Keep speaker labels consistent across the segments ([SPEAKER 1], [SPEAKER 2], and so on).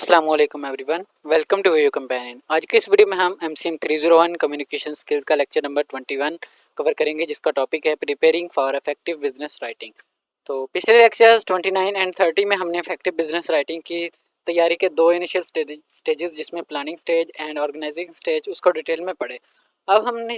[SPEAKER 1] अस्सलाम वालेकुम everyone, welcome to your companion. आज के इस वीडियो में हम MCM 301 कम्युनिकेशन स्किल्स का लेक्चर नंबर 21 कवर करेंगे, जिसका टॉपिक है preparing for effective business writing. तो पिछले लेक्चर्स 29 एंड 30 में हमने इफेक्टिव बिजनेस राइटिंग की तैयारी के दो इनिशियल स्टेजेस जिसमें planning stage and organising stage उसको डिटेल में पढ़े। अब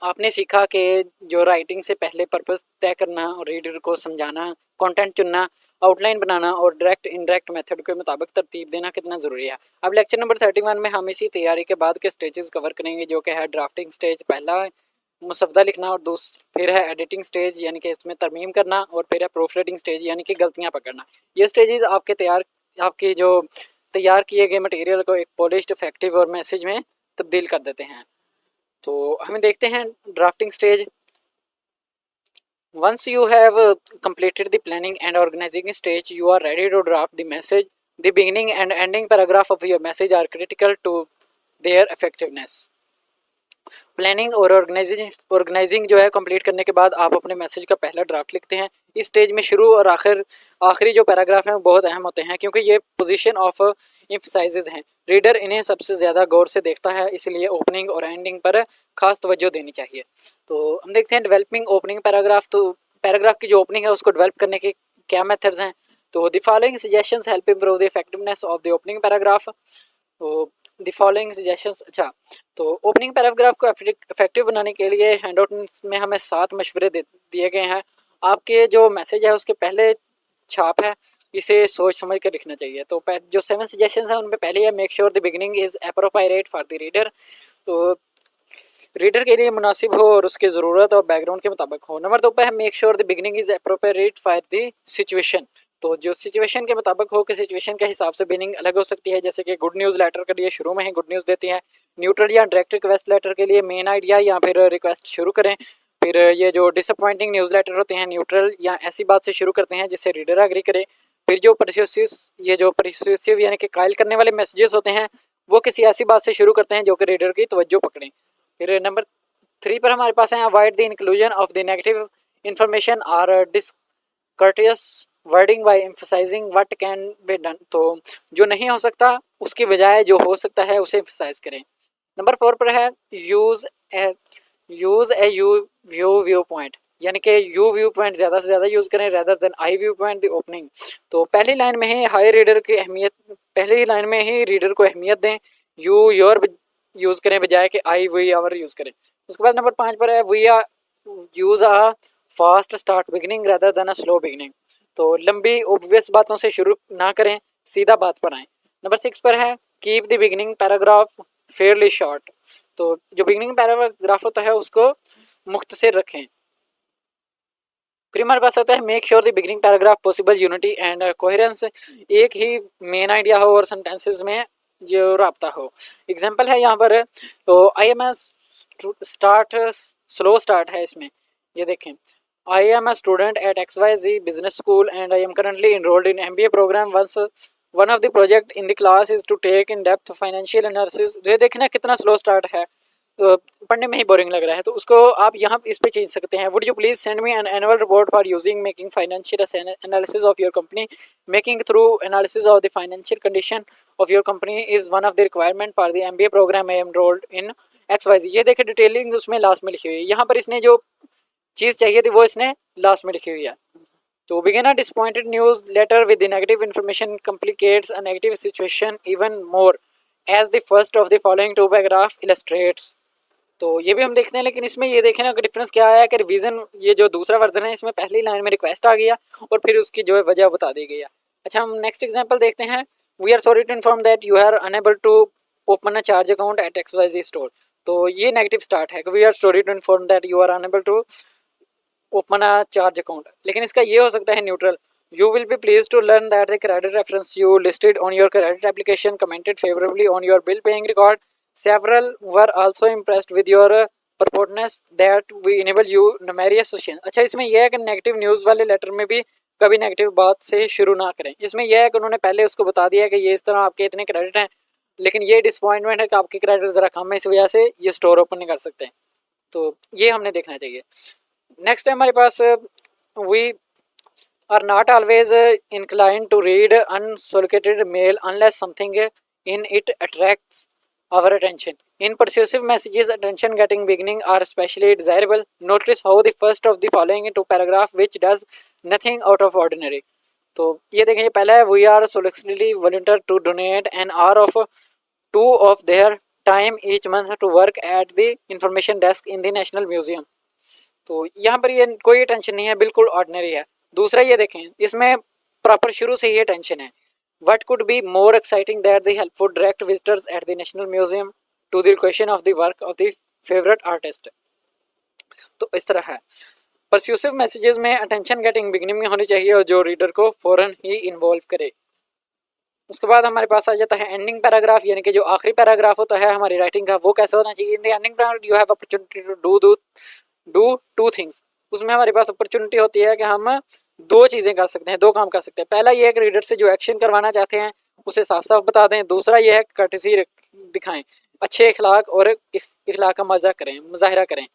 [SPEAKER 1] आपने सीखा कि जो राइटिंग से पहले पर्पस तय करना, रीडर को समझाना, कंटेंट चुनना, आउटलाइन बनाना और डायरेक्ट इनडायरेक्ट मेथड के मुताबिक तरतीब देना कितना ज़रूरी है। अब लेक्चर नंबर 31 में हम इसी तैयारी के बाद के स्टेजेस कवर करेंगे, जो कि है ड्राफ्टिंग स्टेज, पहला मुसवदा लिखना, और फिर है एडिटिंग स्टेज यानी कि इसमें तरमीम करना, और फिर है प्रूफ रीडिंग स्टेज यानी कि गलतियाँ पकड़ना। ये स्टेजेस आपके जो तैयार किए गए मटेरियल को एक पॉलिश्ड, इफेक्टिव और मैसेज में तब्दील कर देते हैं। तो हम देखते हैं drafting stage. Once you have completed the planning and organizing stage, you are ready to draft the message. The beginning and ending paragraph of your message are critical to their effectiveness. Planning और organising जो है complete करने के बाद आप अपने message का पहला ड्राफ्ट लिखते हैं। इस स्टेज में शुरू और आखिरी जो पैराग्राफ हैं वो बहुत अहम होते हैं, क्योंकि ये पोजीशन ऑफ एम्फसाइजेज हैं। रीडर इन्हें सबसे ज़्यादा गौर से देखता है, इसलिए ओपनिंग और एंडिंग पर खास तवज्जो देनी चाहिए। तो हम देखते हैं डेवलपिंग ओपनिंग पैराग्राफ। तो पैराग्राफ की जो ओपनिंग है उसको डेवलप करने के क्या मेथड्स हैं। तो the following suggestions help improve the effectiveness of the opening paragraph. तो द फॉलोइंग सजेशंस, अच्छा, तो ओपनिंग पैराग्राफ को इफेक्टिव बनाने के लिए हैंडआउट में हमें 7 मशवरे दिए गए हैं। आपके जो मैसेज है उसके पहले छाप है, इसे सोच समझ कर लिखना चाहिए। तो जो 7 सजेशंस हैं उनमें पहले है make sure the beginning is appropriate for the reader. तो रीडर के लिए मुनासिब हो और उसकी ज़रूरत और बैकग्राउंड के मुताबिक हो। नंबर 2 पे है make sure the beginning is appropriate for the situation. तो जो सिचुएशन के मुताबिक हो कि सिचुएशन के हिसाब से बिगिनिंग अलग हो सकती है, जैसे कि गुड न्यूज़ लेटर के लिए शुरू में ही गुड न्यूज़ देती है, न्यूट्रल या डायरेक्ट रिक्वेस्ट लेटर के लिए मेन आइडिया या फिर रिक्वेस्ट शुरू करें। फिर ये जो डिसअपॉइंटिंग न्यूज़ लेटर होते हैं, न्यूट्रल या ऐसी बात से शुरू करते हैं जिससे रीडर एग्री करे। फिर जो परस्यूसिव यानी कि कायल करने वाले मैसेजेस होते हैं वो किसी ऐसी बात से शुरू करते हैं जो कि रीडर की तवज्जो पकड़ें। फिर नंबर 3 पर हमारे पास है avoid the inclusion of the negative information और discourteous wording by emphasizing what can be done. तो जो नहीं हो सकता उसके बजाय जो हो सकता है उसे एम्फसाइज करें। नंबर 4 पर है यूज़ ए व्यू पॉइंट, यानी कि यू व्यू पॉइंट ज़्यादा से ज़्यादा यूज़ करें rather than I viewpoint the opening. तो पहली लाइन में ही रीडर को अहमियत दें, यू योर यूज़ करें बजाय कि आई वी आवर यूज़ करें। उसके बाद नंबर 5 पर है we are use a fast start beginning rather than a slow beginning. तो लंबी ऑब्वियस बातों से शुरू ना करें, सीधा बात पर आएँ। नंबर 6 पर है keep the beginning paragraph Fairlie short. तो जो बिगिनिंग पैराग्राफ होता है उसको मुख्तसर रखें। फिर हमारे पास आता है make sure the beginning paragraph possible unity and coherence. एक ही मेन आइडिया हो और सेंटेंसेस में जो राब्ता हो। एग्जांपल है यहाँ पर, तो I am start slow start है इसमें, ये देखें, I am a student at XYZ business school and I am currently enrolled in MBA programme. One of the project in the class is to take in depth financial analysis. ये देखना कितना slow start है, तो पढ़ने में ही boring लग रहा है, तो उसको आप यहाँ इस पे चेंज सकते हैं। Would you please send me an annual report for using making financial analysis of your company. Making through analysis of the financial condition of your company is one of the requirement for the MBA programme I am enrolled in XYZ। ये देखे detailing उसमें last में लिखी हुई है, यहाँ पर इसने जो चीज़ चाहिए थी वो इसने लास्ट में लिखी हुई है। तो begin a disappointed news letter with the negative information complicates a negative situation even more as the first of the following two paragraph illustrates। तो ये भी हम देखते हैं, लेकिन इसमें ये देखें ना कि डिफरेंस क्या आया कि रिवीजन, ये जो दूसरा वर्जन है इसमें पहली लाइन में रिक्वेस्ट आ गया और फिर उसकी जो है वजह बता दी गई है। अच्छा, हम नेक्स्ट एग्जांपल देखते हैं। We are sorry to inform that you are unable to open a charge account at XYZ store. तो ये नेगेटिव स्टार्ट है कि we are sorry to inform that you are unable to open a charge account, लेकिन इसका ये हो सकता है neutral. You will be please to learn that the credit reference you listed on your credit application commented favourably on your bill paying record. Several were also impressed with your promptness that we enable you numerous session. अच्छा, इसमें यह है कि negative news वाले letter में भी कभी negative बात से शुरू ना करें। इसमें यह है कि उन्होंने पहले उसको बता दिया कि ये इस तरह आपके इतने क्रेडिट हैं, लेकिन ये डिसअपॉइंटमेंट है कि आपके क्रेडिट ज़रा कम है, इस वजह से ये स्टोर ओपन नहीं कर सकते हैं। तो ये हमने देखना चाहिए। नेक्स्ट है हमारे पास we are not always inclined to read unsolicited mail unless something in it attracts our attention. In persuasive messages, attention getting beginning are especially desirable. Notice how the first of the following two paragraph which does nothing out of ordinary. तो ये देखें, पहला है we are solicitously volunteer to donate an hour of 2 of their time each month to work at the information desk in the national museum. तो यहाँ पर ये कोई टेंशन नहीं है, बिल्कुल ऑर्डिनरी है। दूसरा ये देखें, इसमें प्रॉपर शुरू से ही टेंशन है। What could be more exciting that the helpful direct visitors at the national museum to the question of the work of the favourite artist. तो इस तरह है। परस्यूसिव मैसेजेस में अटेंशन गेटिंग बिगिनिंग में होनी चाहिए और जो रीडर को फौरन ही इन्वॉल्व करे। उसके बाद हमारे पास आ जाता है एंडिंग पैराग्राफ, यानी कि जो आखिरी पैराग्राफ होता है हमारी राइटिंग का, वो कैसे होना चाहिए। In the ending paragraph you have opportunity to do 2 things. उसमें हमारे पास अपॉर्चुनिटी होती है कि हम 2 चीज़ें कर सकते हैं, 2 काम कर सकते हैं। पहला ये है कि रीडर से जो एक्शन करवाना चाहते हैं उसे साफ साफ बता दें। दूसरा ये है कर्टेसी दिखाएं, अच्छे इखलाक और इखलाक का मुजाहरा करें।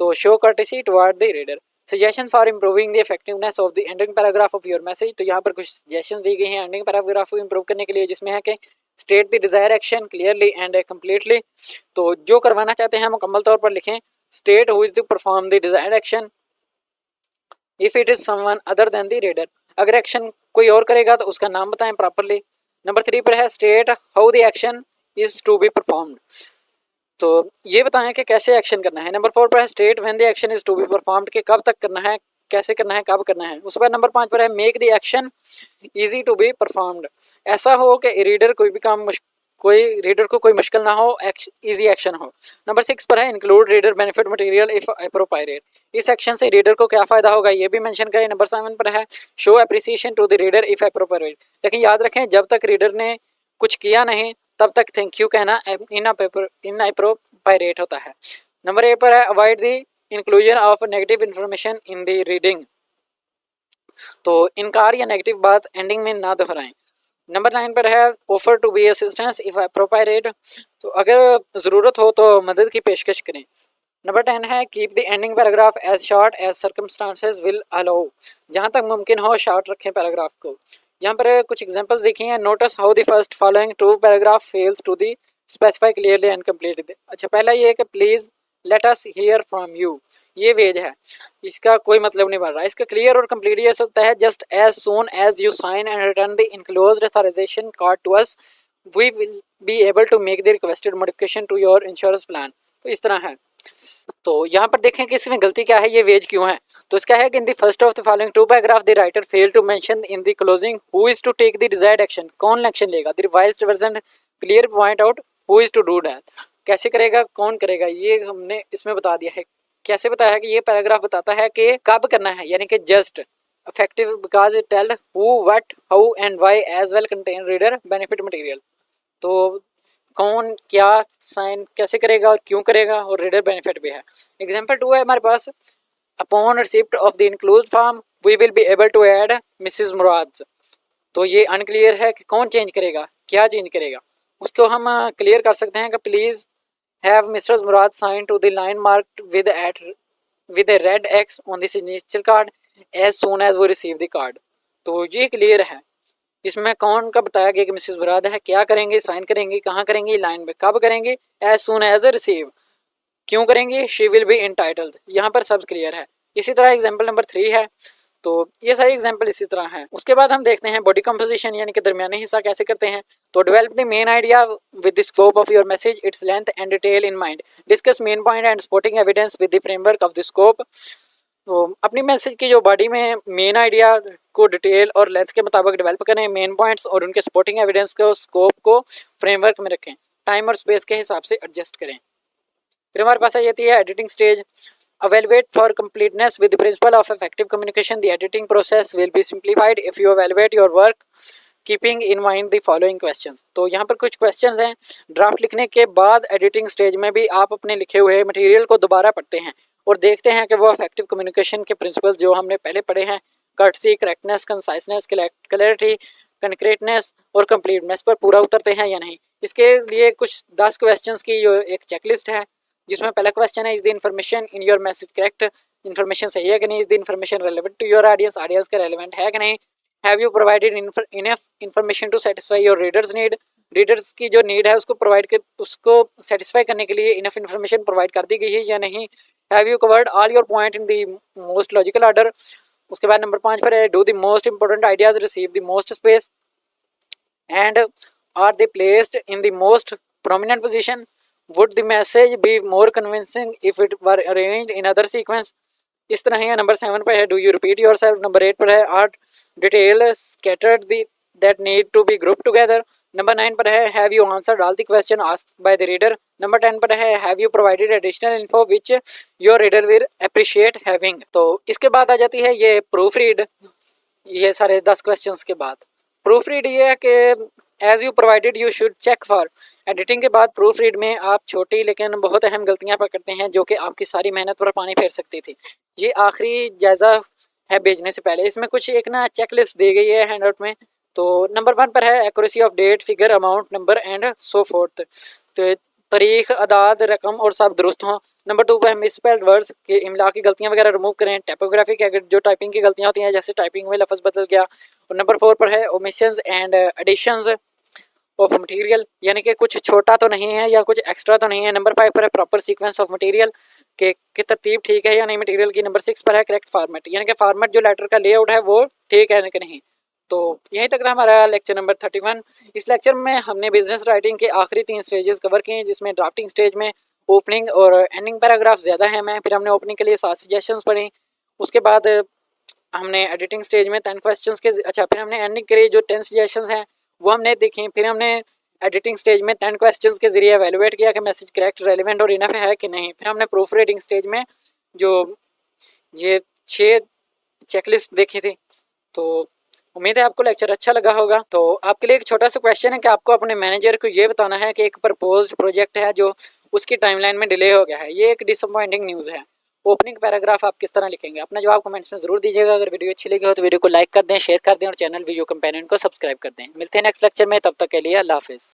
[SPEAKER 1] तो show courtesy toward the reader. Suggestion for improving the effectiveness of the ending paragraph of your message. तो यहाँ पर कुछ सजेशंस दी गई हैं एंडिंग पैराग्राफ को इम्प्रूव करने के लिए, जिसमें है कि state the desire action clearly and completely. तो जो करवाना चाहते हैं मुकम्मल तौर पर लिखें। State who is the perform the desired action if it is someone other than the reader. अगर एक्शन कोई और करेगा तो उसका नाम बताएं प्रॉपरली। नंबर 3 पर है state how the action is to be performed. तो ये बताएं कि कैसे एक्शन करना है। नंबर 4 पर है state when the action is to be performed, कि कब तक करना है, कैसे करना है, कब करना है। उस पर नंबर 5 पर है make the action easy to be performed. ऐसा हो कि रीडर को कोई मुश्किल ना हो, इजी एक्शन हो। नंबर 6 पर है include reader benefit material if appropriate. इस एक्शन से रीडर को क्या फ़ायदा होगा ये भी मेंशन करें। नंबर 7 पर है show appreciation to the reader if appropriate. लेकिन याद रखें, जब तक रीडर ने कुछ किया नहीं तब तक थैंक यू कहना इन एप्रोप्रिएट होता है। नंबर 8 पर है avoid the inclusion of negative information in the reading. तो इनकार या नेगेटिव बात एंडिंग में ना दोहराएं। नंबर 9 पर है offer to be assistance if appropriate. तो अगर ज़रूरत हो तो मदद की पेशकश करें। नंबर 10 है keep the ending paragraph as short as circumstances will allow. जहाँ तक मुमकिन हो शॉर्ट रखें पैराग्राफ को। यहाँ पर कुछ एग्जांपल्स देखी हैं। Notice how the first following 2 paragraph fails to the specify clearly and complete. अच्छा, पहला ये है कि please let us hear from you. ये वेज है, इसका कोई मतलब नहीं बन रहा। इसका क्लियर और कंप्लीट ये सकता है just as soon as you sign and return the enclosed authorisation card to us we will be able to make the requested modification to your insurance plan. तो इस तरह है। तो यहाँ पर देखें कि इसमें गलती क्या है, ये वेज क्यों है। तो इसका है कि in the first of the following 2 paragraph the writer fail to mention in the closing who is to take the desired action. कौन एक्शन लेगा। The revised version clear point out who is to do that. कैसे करेगा, कौन करेगा, ये हमने इसमें बता दिया है। कैसे बताया है कि ये पैराग्राफ बताता है कि कब करना है, यानी कि just effective because it tell who what how and why as well content reader benefit material. तो कौन क्या साइन कैसे करेगा और क्यों करेगा, और रीडर बेनिफिट भी है। एग्जांपल 2 है हमारे पास upon receipt of the enclosed form we will be able to add Mrs Murad. तो ये अनक्लियर है कि कौन चेंज करेगा, क्या चेंज करेगा। उसको हम क्लियर कर सकते हैं कि please have Mrs. Murad signed to the line marked with a red X on the signature card as soon as we receive the card। तो ये क्लियर है। इसमें कौन का बताया गया कि मिसेस मुराद है, क्या करेंगे, साइन करेंगे, कहाँ करेंगे, लाइन में कब करेंगे, as soon as receive, क्यों करेंगे, she will be entitled। यहाँ पर सब क्लियर है। इसी तरह एग्जाम्पल नंबर 3 है। तो ये सारे एग्जाम्पल इसी तरह हैं। उसके बाद हम देखते हैं बॉडी कंपोजिशन यानी कि दरमियानी हिस्सा कैसे करते हैं। तो develop the main idea with the scope of your message, its length and detail in mind, discuss main point and supporting evidence with the framework of the scope. तो अपनी मैसेज की जो बॉडी में मेन आइडिया को detail और length के मुताबिक develop करें, मेन पॉइंट्स और उनके सपोर्टिंग एविडेंस को स्कोप को फ्रेमवर्क में रखें, टाइम और स्पेस के हिसाब से एडजस्ट करें। फिर हमारे पास आ जाती है editing stage. Evaluate for completeness with the principle of effective communication. The editing process will be simplified if you evaluate your work keeping in mind the following questions। तो यहाँ पर कुछ questions हैं। ड्राफ्ट लिखने के बाद एडिटिंग स्टेज में भी आप अपने लिखे हुए मटेरियल को दोबारा पढ़ते हैं और देखते हैं कि वो इफेक्टिव कम्युनिकेशन के प्रिंसिपल्स जो हमने पहले पढ़े हैं, कर्टसी, करेक्टनेस, कंसाइसनेस, क्लैरिटी, कंक्रीटनेस और कंप्लीटनेस पर पूरा उतरते हैं या नहीं। इसके लिए कुछ 10 क्वेश्चंस की जो एक चेकलिस्ट है, जिसमें पहला क्वेश्चन है is the information in your message correct. Information सही है कि नहीं, is the information relevant to your audience, audience का रेलेवेंट है कि नहीं, have you provided enough information to satisfy your readers need, readers की जो नीड है उसको प्रोवाइड कर, उसको सेटिस्फाई करने के लिए इनफ इन्फॉर्मेशन प्रोवाइड कर दी गई है या नहीं, have you covered all your point in the most logical order. उसके बाद नंबर 5 पर है do the most important ideas receive the most space and are they placed in the most prominent position, would the message be more convincing if it were arranged in other sequence. इस तरह है। Number 7 पर है do you repeat yourself. Number 8 पर है are detail scattered the that need to be group together. Number 9 पर है have you answered all the question asked by the reader. Number 10 पर है have you provided additional info which your reader will appreciate having. तो इसके बाद आ जाती है ये प्रूफ रीड। ये सारे 10 क्वेश्चंस के बाद प्रूफ रीड ये है कि as you provided you should check for. Editing के बाद प्रूफ रीड में आप छोटी लेकिन बहुत अहम गलतियां पकड़ते हैं जो कि आपकी सारी मेहनत पर पानी फेर सकती थी। ये आखिरी जायज़ा है भेजने से पहले। इसमें कुछ एक ना चेक लिस्ट दी गई है हैंडआउट में। तो नंबर 1 पर है accuracy of date figure amount number and so forth. तो तारीख, अदाद, रकम और सब दुरुस्त हों। नंबर 2 पर मिसस्पेल्ड वर्ड्स के इमला की गलतियां वगैरह रिमूव करें। टाइपोग्राफी के अगर जो टाइपिंग की गलतियां होती हैं जैसे टाइपिंग में लफ्ज़ बदल गया। और नंबर 4 पर है omissions and additions of material, यानी कि कुछ छोटा तो नहीं है या कुछ एक्स्ट्रा तो नहीं है। नंबर 5 पर है प्रॉपर सीक्वेंस ऑफ मटेरियल के तरतीब ठीक है या नहीं मटेरियल की। नंबर 6 पर है करेक्ट फॉर्मेट, यानी कि फॉर्मेट जो लेटर का लेआउट है वो ठीक है कि नहीं। तो यहीं तक था हमारा लेक्चर नंबर 31। इस लेक्चर में हमने बिजनेस राइटिंग के आखिरी 3 स्टेजेस कवर किए, जिसमें ड्राफ्टिंग स्टेज में ओपनिंग और एंडिंग पैराग्राफ ज़्यादा है मैं। फिर हमने ओपनिंग के लिए 7 सजेशंस पढ़ी। उसके बाद हमने एडिटिंग स्टेज में 10 क्वेश्चंस के फिर हमने एंडिंग के लिए जो 10 सजेशंस हैं वो हमने देखे। फिर हमने एडिटिंग स्टेज में 10 क्वेश्चंस के जरिए एवेलुएट किया कि मैसेज करेक्ट, रेलिवेंट और इनफ है कि नहीं। फिर हमने प्रूफ रीडिंग स्टेज में जो ये 6 चेकलिस्ट देखी थी। तो उम्मीद है आपको लेक्चर अच्छा लगा होगा। तो आपके लिए एक छोटा सा क्वेश्चन है कि आपको अपने मैनेजर को ये बताना है कि एक प्रपोज्ड प्रोजेक्ट है जो उसकी टाइमलाइन में डिले हो गया है। ये एक डिसअपॉइंटिंग न्यूज़ है। ओपनिंग पैराग्राफ आप किस तरह लिखेंगे? अपना जवाब कमेंट्स में ज़रूर दीजिएगा। अगर वीडियो अच्छी लगी हो तो वीडियो को लाइक कर दें, शेयर कर दें और चैनल वीडियो कंपेनियन को सब्सक्राइब कर दें। मिलते हैं नेक्स्ट लेक्चर में, तब तक के लिए अल्लाह हाफिज़।